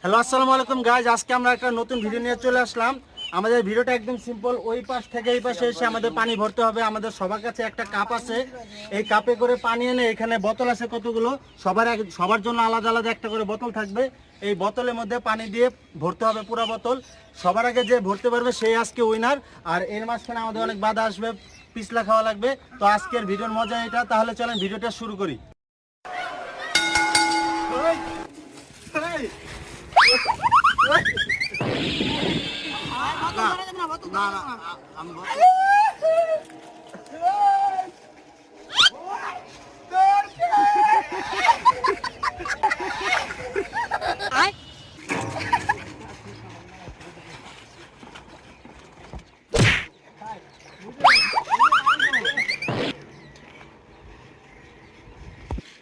Hello আসসালামু আলাইকুম guys, আজকে আমরা একটা নতুন ভিডিও নিয়ে চলে আসলাম। আমাদের ভিডিওটা একদম সিম্পল। ওই পাশ থেকে এই পাশে এসে আমাদের পানি ভরতে হবে। আমাদের সবার কাছে একটা কাপ আছে, এই কাপে করে পানি এনে এখানে বোতল আছে কতগুলো, সবার জন্য আলাদা আলাদা একটা করে বোতল থাকবে। এই বোতলের মধ্যে পানি দিয়ে ভরতে হবে পুরো বোতল। সবার আগে যে ভরতে পারবে সেই আজকে উইনার। আর এর মাঝখানে আমাদের অনেক বাধা আসবে, পিছলা খাওয়া লাগবে। তো আজকের ভিডিওর মজা এটা। তাহলে চলেন ভিডিওটা শুরু করি।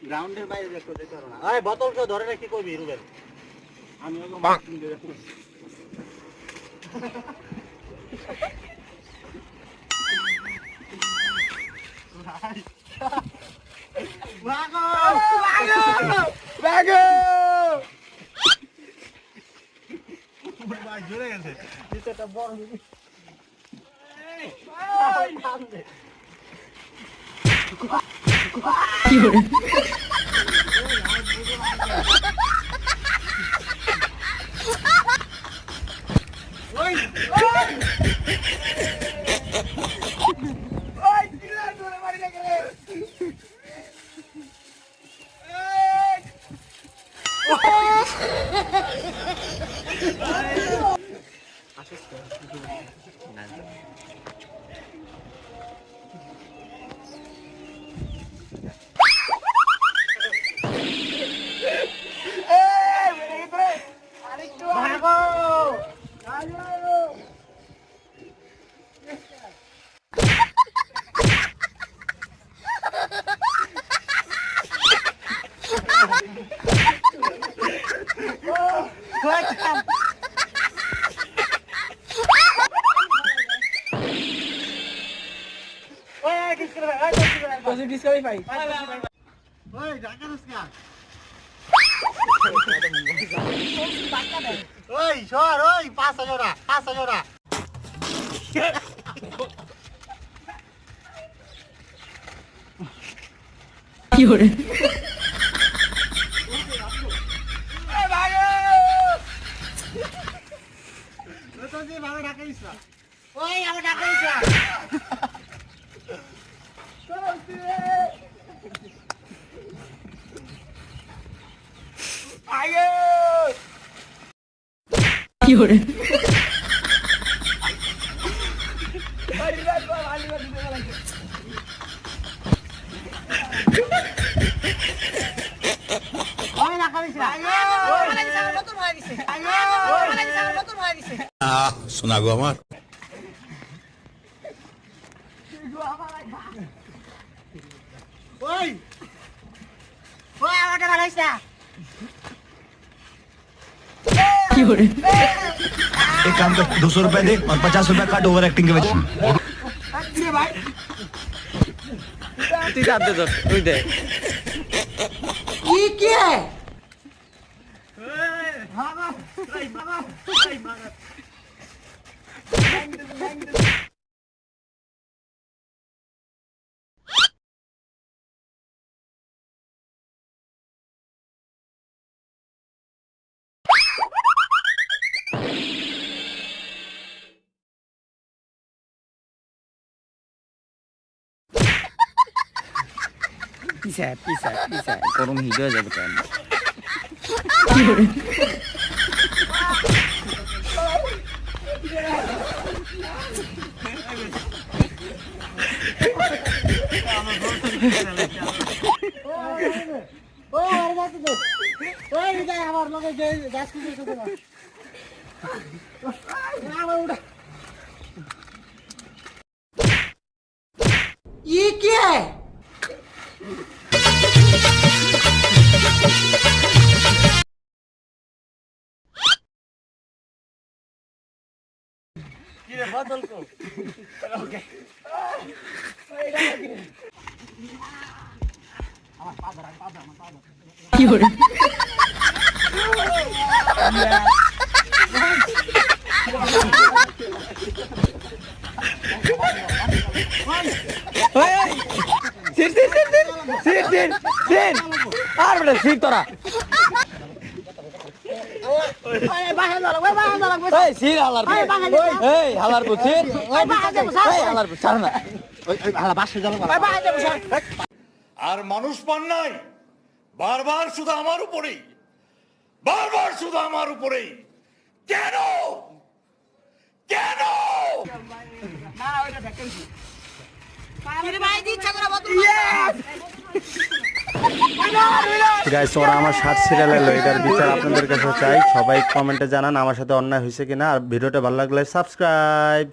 গ্রাউন্ডের বাইরে দেখতে যেতে পারো না। আয় বোতলটা ধরে রাখি কইবি রুবেল। আমি ওকে মার্কিং দিয়ে রাখি। ভাগো ভাগো ভাগো ভাই জোরে গেছে। এটা বড় এই ভাই নাম দে কি করে ওই ওই কিলা জোরে মারি না করে আসিস না ডিসকালিফাই ওই ঢাকা রুসকা ওই সর ওই 5,000 কি করে এই ভাগো তো যে ভাগো ঢাকা ইসরা ওই আমার ঢাকা ইসরা কি করে শোনা গো আমার ওই ওই আমাকে বানাইছ না কি করে एक काम कर 200 रुपए दे और 50 रुपए काट ओवर एक्टिंग के वजह ভাই তুই কাঁদতে তোর তুই দে কি ভাগো ওই ভাগো ওই ভাগো পিছা গরম হিট হয়ে যাবে কেন আমার লগে যে গাছ ये क्या है ये बदल को ओके আমার পা ধরা আমার পা ধরা কি করে sit sit sit sit sit sit আর বলে সিট তোরা এই সিট হালার এই হালার পু সিট এই হালার পু ছাড় না আর মানুষ পান নাই বারবার শুধু আমার উপরেই কেন কেন গাইস ওরা আমার শার্ট ছিঁড়ে নিল, এটার বিচার আপনাদের কাছে চাই। সবাই কমেন্টে জানান আমার সাথে অন্যায় হয়েছে কিনা। আর ভিডিওটা ভালো লাগলে সাবস্ক্রাইব।